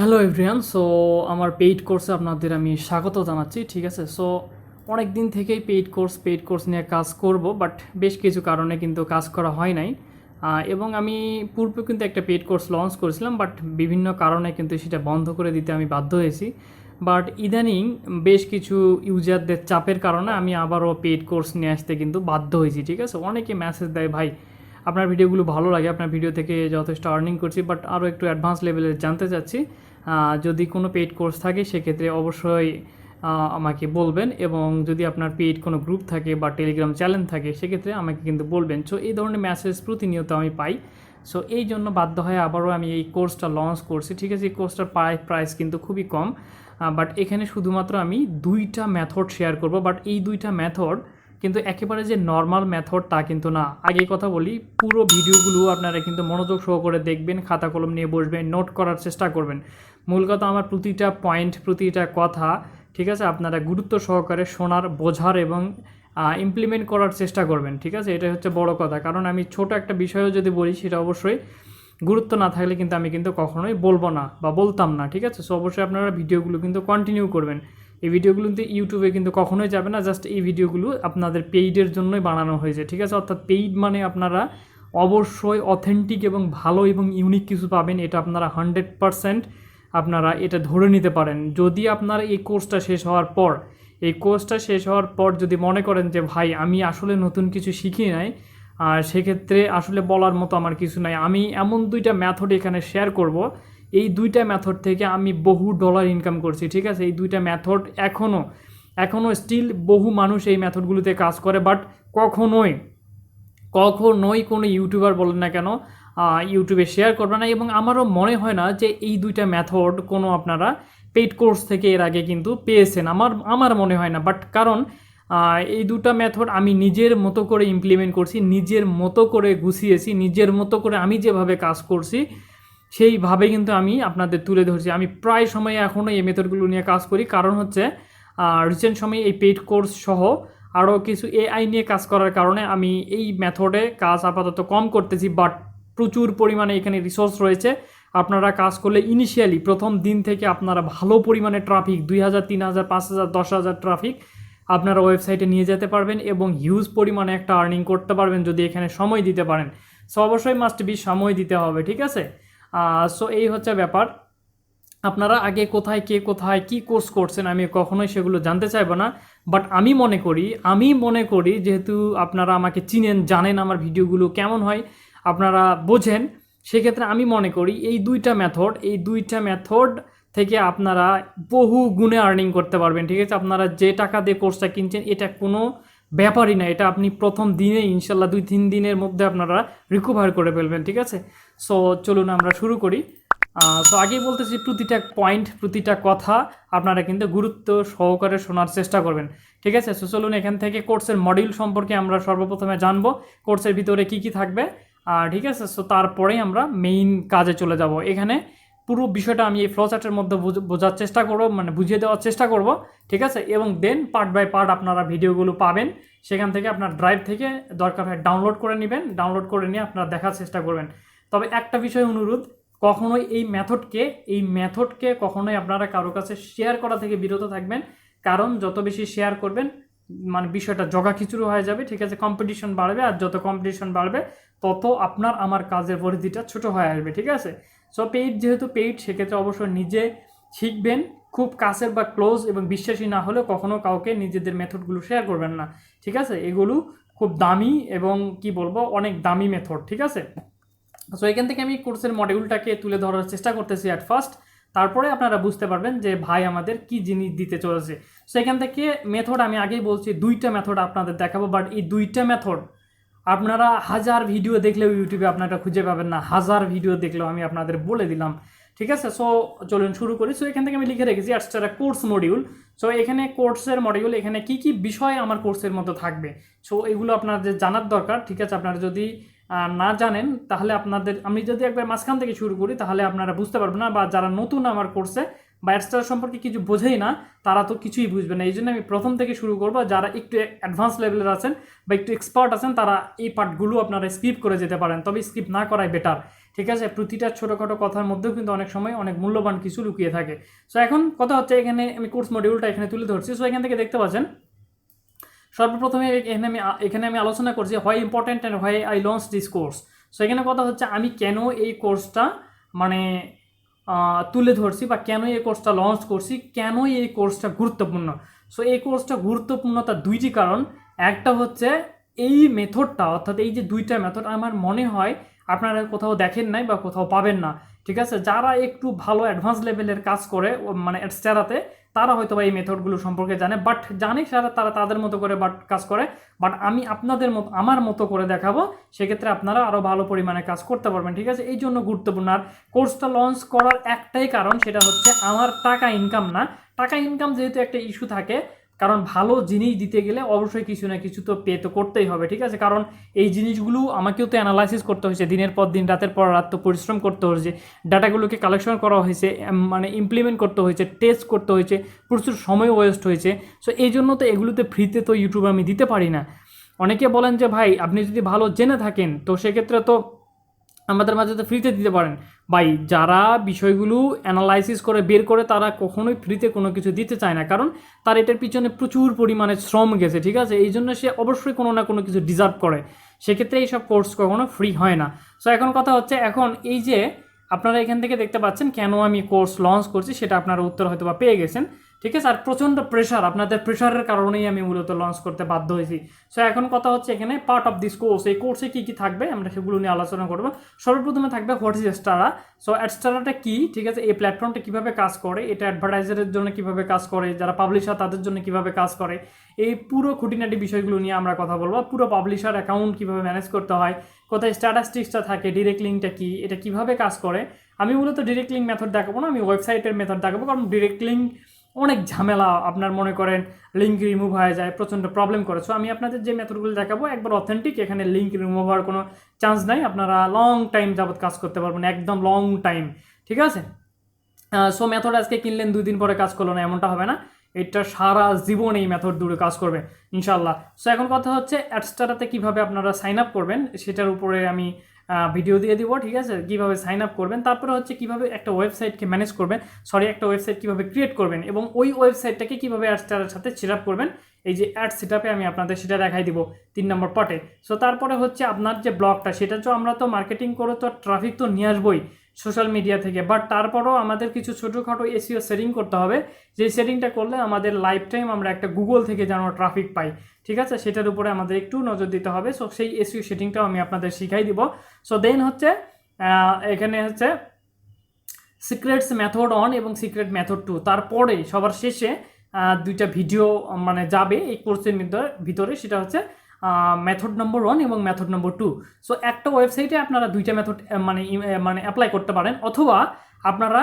Hello everyone. So আমার paid কোর্সে আপনাদের আমি স্বাগত জানাচ্ছি। ঠিক আছে, সো অনেক দিন থেকেই পেইড কোর্স নিয়ে কাজ করব, বাট বেশ কিছু কারণে কিন্তু কাজ করা হয় নাই। এবং আমি পূর্বে কিন্তু একটা পেইড কোর্স লঞ্চ করেছিলাম, বাট বিভিন্ন কারণে কিন্তু সেটা বন্ধ করে দিতে আমি বাধ্য হয়েছি। বাট ইদানিং বেশ কিছু ইউজারদের চাপের কারণে আমি আবারও পেইড কোর্স নিয়ে আসতে কিন্তু বাধ্য হয়েছি। ঠিক আছে, অনেকে মেসেজ দেয়, ভাই আপনার ভিডিওগুলো ভালো লাগে, আপনার ভিডিও থেকে যথেষ্ট আর্নিং করছি, বাট আরও একটু অ্যাডভান্স লেভেলের জানতে চাচ্ছি। যদি কোনো পেইড কোর্স থাকে সেক্ষেত্রে অবশ্যই আমাকে বলবেন, এবং যদি আপনার পেইড কোনো গ্রুপ থাকে বা টেলিগ্রাম চ্যানেল থাকে সেক্ষেত্রে আমাকে কিন্তু বলবেন। সো এই ধরনের মেসেজ প্রতিনিয়ত আমি পাই। সো এই জন্য বাধ্য হয়ে আবারও আমি এই কোর্সটা লঞ্চ করছি। ঠিক আছে, এই কোর্সটার প্রাইস কিন্তু খুবই কম, বাট এখানে শুধুমাত্র আমি দুইটা মেথড শেয়ার করব। বাট এই দুইটা মেথড কিন্তু একেবারে যে নর্মাল মেথড তা কিন্তু না। আগে কথা বলি, পুরো ভিডিওগুলো আপনারা কিন্তু মনোযোগ সহকারে দেখবেন, খাতা কলম নিয়ে বসবেন, নোট করার চেষ্টা করবেন। মূল কথা, আমার প্রতিটা পয়েন্ট, প্রতিটা কথা, ঠিক আছে, আপনারা গুরুত্ব সহকারে শোনার, বোঝার এবং ইমপ্লিমেন্ট করার চেষ্টা করবেন। ঠিক আছে, এটা হচ্ছে বড় কথা, কারণ আমি ছোট একটা বিষয়ও যদি বলি সেটা অবশ্যই গুরুত্ব না থাকলে কিন্তু আমি কিন্তু কখনোই বলবো না বা বলতাম না। ঠিক আছে, সো অবশ্যই আপনারা ভিডিওগুলো কিন্তু কন্টিনিউ করবেন। এই ভিডিওগুলো কিন্তু ইউটিউবে কিন্তু কখনোই যাবে না, জাস্ট এই ভিডিওগুলো আপনাদের পেইডের জন্যই বানানো হয়েছে। ঠিক আছে, অর্থাৎ পেইড মানে আপনারা অবশ্যই অথেন্টিক এবং ভালো এবং ইউনিক কিছু পাবেন, এটা আপনারা 100% আপনারা এটা ধরে নিতে পারেন। যদি আপনার এই কোর্সটা শেষ হওয়ার পর যদি মনে করেন যে ভাই আমি আসলে নতুন কিছু শিখি নাই, আর সেক্ষেত্রে আসলে বলার মতো আমার কিছু নাই, আমি এমন দুইটা মেথড এখানে শেয়ার করব, এই দুইটা মেথড থেকে আমি বহু ডলার ইনকাম করছি। ঠিক আছে, এই দুইটা মেথড এখনও স্টিল বহু মানুষ এই মেথডগুলোতে কাজ করে, বাট কখনোই কোনো ইউটিউবার বলেন না কেন ইউটিউবে শেয়ার করবে না। এবং আমারও মনে হয় না যে এই দুইটা মেথড কোনো আপনারা পেইড কোর্স থেকে এর আগে কিন্তু পেয়েছেন, আমার মনে হয় না। বাট কারণ এই দুটো মেথড আমি নিজের মতো করে ইমপ্লিমেন্ট করছি, নিজের মতো করে গুছিয়েছি, নিজের মতো করে আমি যেভাবে কাজ করছি সেইভাবে কিন্তু আমি আপনাদের তুলে ধরছি। আমি প্রায় সময়ে এখনও এই মেথডগুলো নিয়ে কাজ করি, কারণ হচ্ছে রিসেন্ট সময়ে এই পেইড কোর্স সহ আরও কিছু এআই নিয়ে কাজ করার কারণে আমি এই মেথডে কাজ আপাতত কম করতেছি, বাট প্রচুর পরিমাণে এখানে রিসোর্স রয়েছে। আপনারা কাজ করলে ইনিশিয়ালি প্রথম দিন থেকে আপনারা ভালো পরিমাণে ট্রাফিক, 2000, 3000, 5000, 10,000 ট্রাফিক আপনারা ওয়েবসাইটে নিয়ে যেতে পারবেন এবং হিউজ পরিমাণে একটা আর্নিং করতে পারবেন যদি এখানে সময় দিতে পারেন। সো অবশ্যই মাস্ট বি সময় দিতে হবে। ঠিক আছে, সো এই হচ্ছে ব্যাপার। আপনারা আগে কোথায় কী কোর্স করছেন আমি কখনোই সেগুলো জানতে চাইবো না, বাট আমি মনে করি যেহেতু আপনারা আমাকে চিনেন, জানেন আমার ভিডিওগুলো কেমন হয়, আপনারা বোঝেন, সেক্ষেত্রে আমি মনে করি এই দুইটা মেথড থেকে আপনারা বহু গুণে আর্নিং করতে পারবেন। ঠিক আছে, আপনারা যে টাকা দিয়ে কোর্সটা কিনছেন এটা কোনো ব্যাপারই না, এটা আপনি প্রথম দিনে ইনশাল্লাহ 2-3 দিনের মধ্যে আপনারা রিকভার করে ফেলবেন। ঠিক আছে, সো চলুন আমরা শুরু করি। তো আগেই বলতেছি, প্রতিটা পয়েন্ট, প্রতিটা কথা আপনারা কিন্তু গুরুত্ব সহকারে শোনার চেষ্টা করবেন। ঠিক আছে, সো চলুন এখান থেকে কোর্সের মডিউল সম্পর্কে আমরা সর্বপ্রথমে জানবো, কোর্সের ভিতরে কি থাকবে। ঠিক আছে, সো তারপরেই আমরা মেইন কাজে চলে যাব। এখানে পুরো বিষয়টা আমি এই ফ্লোচার্টের মধ্যে বোঝার চেষ্টা করব, মানে বুঝিয়ে দেওয়ার চেষ্টা করব। ঠিক আছে, এবং দেন পার্ট বাই পার্ট আপনারা ভিডিওগুলো পাবেন, সেখান থেকে আপনার ড্রাইভ থেকে দরকার হয় ডাউনলোড করে নেবেন, ডাউনলোড করে নিয়ে আপনারা দেখার চেষ্টা করবেন। তবে একটা বিষয় অনুরোধ, কখনোই এই মেথডকে কখনোই আপনারা কারো কাছে শেয়ার করা থেকে বিরত থাকবেন, কারণ যত বেশি শেয়ার করবেন মানে বিষয়টা জগাখিচুড়ি হয়ে যাবে। ঠিক আছে, কম্পিটিশন বাড়বে, আর যত কম্পিটিশন বাড়বে তত আপনার আমার কাজের পরিধিটা ছোট হয়ে আসবে। ঠিক আছে, সো যেহেতু পেইড সেক্ষেত্রে অবশ্যই নিজে শিখবেন, খুব কাছের বা ক্লোজ এবং বিশ্বাসী না হলে কখনো কাউকে নিজেদের মেথডগুলো শেয়ার করবেন না। ঠিক আছে, এগুলো খুব দামি এবং কি বলবো, অনেক দামি মেথড। ঠিক আছে, সো এখান থেকে আমি কোর্সের মডিউলটাকে তুলে ধরার চেষ্টা করতেছি অ্যাট ফার্স্ট, তারপরে আপনারা বুঝতে পারবেন যে ভাই আমাদের কি জিনিস দিতে চলেছে। সো এখান থেকে মেথড আমি আগেই বলছি, দুইটা মেথড আপনাদের দেখাবো, বাট এই দুইটা মেথড আপনারা 1000 ভিডিও দেখলেও ইউটিউবে আপনারা খুঁজে পাবেন না, 1000 ভিডিও দেখলেও আমি আপনাদের বলে দিলাম। ঠিক আছে, সো চলুন শুরু করি। সো এখান থেকে আমি লিখে রেখেছি একটা কোর্স মডিউল। সো এখানে কোর্সের মডিউল, এখানে কি বিষয় আমার কোর্সের মতো থাকবে, সো এগুলো আপনাদের জানার দরকার। ঠিক আছে, আপনারা যদি না জানেন তাহলে আমি যদি একবার মাঝখান থেকে শুরু করি তাহলে আপনারা বুঝতে পারবেন না, বা যারা নতুন আমার কোর্সে বা এক্সট্রা সম্পর্কে কিছু বোঝেই না তারা তো কিছুই বুঝবে না। এই জন্য আমি প্রথম থেকে শুরু করবো, যারা একটু অ্যাডভান্স লেভেলের আছেন বা একটু এক্সপার্ট আছেন তারা এই পার্টগুলো আপনারা স্কিপ করে যেতে পারেন, তবে স্কিপ না করাই বেটার। ঠিক আছে, প্রতিটা ছোটোখাটো কথার মধ্যেও কিন্তু অনেক সময় অনেক মূল্যবান কিছু লুকিয়ে থাকে। সো এখন কথা হচ্ছে, এখানে আমি কোর্স মডিউলটা এখানে তুলে ধরছি। সো এখান থেকে দেখতে পাচ্ছেন সর্বপ্রথমে এখানে আমি আলোচনা করছি why important and why I launch this course. So এখানে কথা হচ্ছে আমি কেন এই কোর্সটা মানে তুলে ধরছি বা কেন এই কোর্সটা লঞ্চ করছি, কেন এই কোর্সটা গুরুত্বপূর্ণ। সো এই কোর্সটা গুরুত্বপূর্ণ তার দুইটি কারণ। একটা হচ্ছে এই মেথডটা, অর্থাৎ এই যে দুইটা মেথড আমার মনে হয় আপনারা কোথাও দেখেন নাই বা কোথাও পাবেন না। ঠিক আছে, যারা একটু ভালো অ্যাডভান্স লেভেলের কাজ করে মানে এডস্টারাতে, তারা হয়তো বা এই মেথডগুলো সম্পর্কে জানে, বাট জানে তারা তাদের মতো করে কাজ করে। বাট আমি আপনাদের মতো আমার মতো করে দেখাবো, সেক্ষেত্রে আপনারা আরও ভালো পরিমাণে কাজ করতে পারবেন। ঠিক আছে, এই জন্য গুরুত্বপূর্ণ। আর কোর্সটা লঞ্চ করার একটাই কারণ, সেটা হচ্ছে আমার টাকা ইনকাম না। টাকা ইনকাম যেহেতু একটা ইস্যু থাকে, কারণ ভালো জিনিস দিতে গেলে অবশ্যই কিছু না কিছু তো পে তো করতেই হবে। ঠিক আছে, কারণ এই জিনিসগুলো আমাকেও তো অ্যানালাইসিস করতে হয়েছে, দিনের পর দিন রাতের পর রাত তো পরিশ্রম করতে হয়েছে, ডাটাগুলোকে কালেকশন করা হয়েছে, মানে ইমপ্লিমেন্ট করতে হয়েছে, টেস্ট করতে হয়েছে, প্রচুর সময় ওয়েস্ট হয়েছে। সো এই জন্য তো এগুলোতে ফ্রিতে তো ইউটিউবে আমি দিতে পারি না। অনেকে বলেন যে ভাই আপনি যদি ভালো জেনে থাকেন তো সেক্ষেত্রে তো আমাদের মাঝে তো ফ্রিতে দিতে পারেন। ভাই যারা বিষয়গুলো অ্যানালাইসিস করে বের করে তারা কখনোই ফ্রিতে কোনো কিছু দিতে চায় না, কারণ তার এটার পিছনে প্রচুর পরিমাণে শ্রম গেছে। ঠিক আছে, এই জন্য সে অবশ্যই কোনো না কোনো কিছু ডিজার্ভ করে, সেক্ষেত্রে এইসব কোর্স কখনো ফ্রি হয় না। সো এখন কথা হচ্ছে, এখন এই যে আপনারা এখান থেকে দেখতে পাচ্ছেন কেন আমি কোর্স লঞ্চ করছি, সেটা আপনারা উত্তর হয়তো বা পেয়ে গেছেন। ঠিক আছে, আর প্রচণ্ড প্রেশার, আপনাদের প্রেশারের কারণেই আমি মূলত লঞ্চ করতে বাধ্য হয়েছি। সো এখন কথা হচ্ছে এখানে পার্ট অফ দিস কোর্স, এই কোর্সে কী কী থাকবে আমরা সেগুলো নিয়ে আলোচনা করবো। সর্বপ্রথমে থাকবে হোয়াট ইজ এডস্টারা। সো এডস্টারাটা কী, ঠিক আছে, এই প্ল্যাটফর্মটা কীভাবে কাজ করে, এটা অ্যাডভার্টাইজারের জন্য কীভাবে কাজ করে, যারা পাবলিশার তাদের জন্য কীভাবে কাজ করে, এই পুরো খুঁটিনাটি বিষয়গুলো নিয়ে আমরা কথা বলবো। পুরো পাবলিশার অ্যাকাউন্ট কীভাবে ম্যানেজ করতে হয়, কোথায় স্ট্যাটাস্টিক্সটা থাকে, ডিরেক্ট লিঙ্কটা কী, এটা কীভাবে কাজ করে। আমি মূলত ডিরেক্ট লিঙ্ক মেথড দেখাবো না, আমি ওয়েবসাইটের মেথড দেখাবো, কারণ ডিরেক্ট লিঙ্ক অনেক ঝামেলা, আপনার মনে করেন লিঙ্ক রিমুভ হয়ে যায়, প্রচণ্ড প্রবলেম করে। সো আমি আপনাদের যে মেথডগুলো দেখাবো একবার অথেন্টিক, এখানে লিঙ্ক রিমুভ হওয়ার কোনো চান্স নাই, আপনারা লং টাইম যাবত কাজ করতে পারবেন, একদম লং টাইম। ঠিক আছে, সো মেথড আজকে কিনলেন 2 দিন পরে কাজ করলো না, এমনটা হবে না, এটা সারা জীবন এই মেথড দূরে কাজ করবে ইনশাল্লাহ। সো এখন কথা হচ্ছে অ্যাডস্টারাতে কীভাবে আপনারা সাইন আপ করবেন সেটার উপরে আমি ভিডিও দিয়ে দিব। ঠিক আছে, কীভাবে সাইন আপ করবেন, তারপরে হচ্ছে কীভাবে একটা ওয়েবসাইটকে ম্যানেজ করবেন, একটা ওয়েবসাইট কীভাবে ক্রিয়েট করবেন, এবং ওই ওয়েবসাইটটাকে কীভাবে অ্যাডস্টারের সাথে সেট আপ করবেন, এই যে অ্যাড সেট আপে আমি আপনাদের সেটা দেখাই দিব 3 নম্বর পার্টে। সো তারপরে হচ্ছে আপনার যে ব্লগটা, সেটা তো আমরা তো মার্কেটিং করে তো ট্রাফিক তো নিয়ে আসবোই সোশ্যাল মিডিয়া থেকে, বাট তারপরও আমাদের কিছু ছোটোখাটো এসইও সেটিং করতে হবে, যে সেটিংটা করলে আমাদের লাইফ টাইম আমরা একটা গুগল থেকে যেন ট্রাফিক পাই। ঠিক আছে, সেটার উপরে আমাদের একটু নজর দিতে হবে। সো সেই এসইও সেটিংটাও আমি আপনাদের শিখাই দিব। সো দেন হচ্ছে এখানে হচ্ছে সিক্রেটস মেথড 1 এবং সিক্রেট মেথড 2, তারপরে সবার শেষে 2টা ভিডিও মানে যাবে এই কোর্সের ভিতরে, সেটা হচ্ছে মেথড নম্বর 1 এবং মেথড নম্বর 2। সো একটা ওয়েবসাইটে আপনারা 2টা মেথড মানে অ্যাপ্লাই করতে পারেন, অথবা আপনারা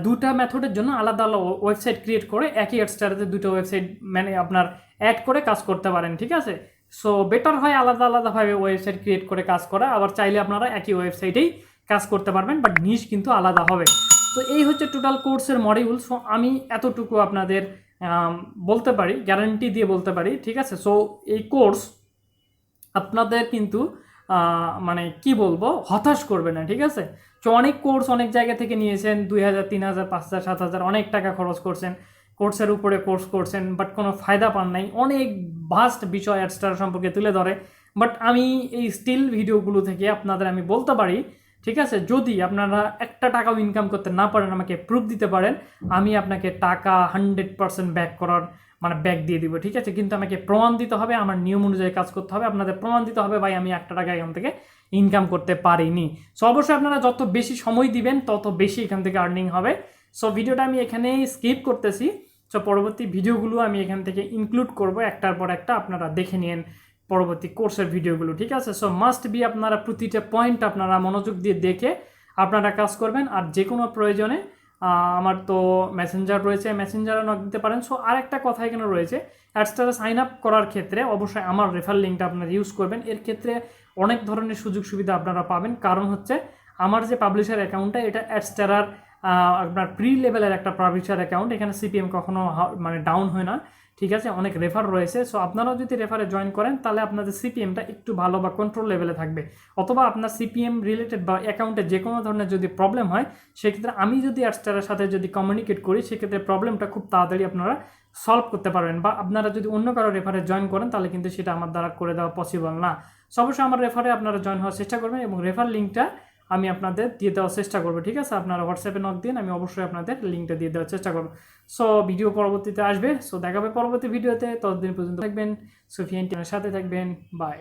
2টা মেথডের জন্য আলাদা আলাদা ওয়েবসাইট ক্রিয়েট করে একই অ্যাডস্টারাতে 2টা ওয়েবসাইট মানে আপনার অ্যাড করে কাজ করতে পারেন। ঠিক আছে, সো বেটার হয় আলাদা আলাদাভাবে ওয়েবসাইট ক্রিয়েট করে কাজ করা, আবার চাইলে আপনারা একই ওয়েবসাইটেই কাজ করতে পারবেন, বাট নিশ কিন্তু আলাদা হবে। তো এই হচ্ছে টোটাল কোর্সের মডিউল। সো আমি এতটুকু আপনাদের বলতে পারি, গ্যারান্টি দিয়ে বলতে পারি। ঠিক আছে, সো এই কোর্স আপনাদের কিন্তু মানে কি বলবো, হতাশ করবে না। ঠিক আছে, তো অনেক কোর্স অনেক জায়গা থেকে নিয়েছেন, 2000, 3000, 5000, 7000 অনেক টাকা খরচ করছেন, কোর্সের উপরে কোর্স করছেন, বাট কোনো ফায়দা পান নাই। অনেক ভাস্ট বিষয় অ্যাডস্টার সম্পর্কে তুলে ধরে, বাট আমি এই স্টিল ভিডিওগুলো থেকে আপনাদের আমি বলতে পারি, ঠিক আছে, যদি আপনারা একটা টাকাও ইনকাম করতে না পারেন, আমাকে প্রুফ দিতে পারেন, আমি আপনাকে টাকা 100% ব্যাক করার মানে ব্যাক দিয়ে দিব। ঠিক আছে, কিন্তু আমাকে প্রমাণ দিতে হবে, আমার নিয়ম অনুযায়ী কাজ করতে হবে, আপনাদের প্রমাণ দিতে হবে ভাই আমি একটা টাকা এখান থেকে ইনকাম করতে পারিনি। সো অবশ্যই আপনারা যত বেশি সময় দিবেন তত বেশি এখান থেকে আর্নিং হবে। সো ভিডিওটা আমি এখানেই স্কিপ করতেছি। সো পরবর্তী ভিডিওগুলো আমি এখান থেকে ইনক্লুড করব একটার পর একটা, আপনারা দেখে নিন পরবর্তী কোর্সের ভিডিওগুলো। ঠিক আছে, সো মাস্ট বি আপনারা প্রতিটা পয়েন্ট আপনারা মনোযোগ দিয়ে দেখে আপনারা কাজ করবেন। আর যে কোনো প্রয়োজনে আমার তো মেসেঞ্জার রয়েছে, মেসেঞ্জারে নক দিতে পারেন। সো আরেকটা কথা এখানে রয়েছে, অ্যাডস্টারে সাইন আপ করার ক্ষেত্রে অবশ্যই আমার রেফার লিঙ্কটা আপনারা ইউজ করবেন। এর ক্ষেত্রে অনেক ধরনের সুযোগ সুবিধা আপনারা পাবেন, কারণ হচ্ছে আমার যে পাবলিশার অ্যাকাউন্টটা এটা অ্যাডস্টারার আপনার প্রি লেভেলের একটা পাবলিশার অ্যাকাউন্ট, এখানে সিপিএম কখনো মানে ডাউন হয় না। ঠিক আছে, অনেক রেফার রয়েছে। সো আপনারাও যদি রেফারে জয়েন করেন তাহলে আপনাদের সিপিএমটা একটু ভালো বা কন্ট্রোল লেভেলে থাকবে। অথবা আপনার সিপিএম রিলেটেড বা অ্যাকাউন্টে যে কোনো ধরনের যদি প্রবলেম হয়, সেক্ষেত্রে আমি যদি অ্যাডস্টারের সাথে যদি কমিউনিকেট করি, সেক্ষেত্রে প্রবলেমটা খুব তাড়াতাড়ি আপনারা সলভ করতে পারবেন। বা আপনারা যদি অন্য কারো রেফারে জয়েন করেন তাহলে কিন্তু সেটা আমার দ্বারা করে দেওয়া পসিবল না। সো অবশ্যই আমার রেফারে আপনারা জয়েন হওয়ার চেষ্টা করবেন এবং রেফার লিঙ্কটা আমি আপনাদের দিয়ে দেওয়ার চেষ্টা করবো। ঠিক আছে, আপনারা হোয়াটসঅ্যাপে নক দিন, আমি অবশ্যই আপনাদের লিঙ্কটা দিয়ে দেওয়ার চেষ্টা করবো। সো ভিডিও পরবর্তীতে আসবে, সো দেখাবে পরবর্তী ভিডিওতে। ততদিন পর্যন্ত থাকবেন সুফিয়ান টিমের সাথে থাকবেন। বাই।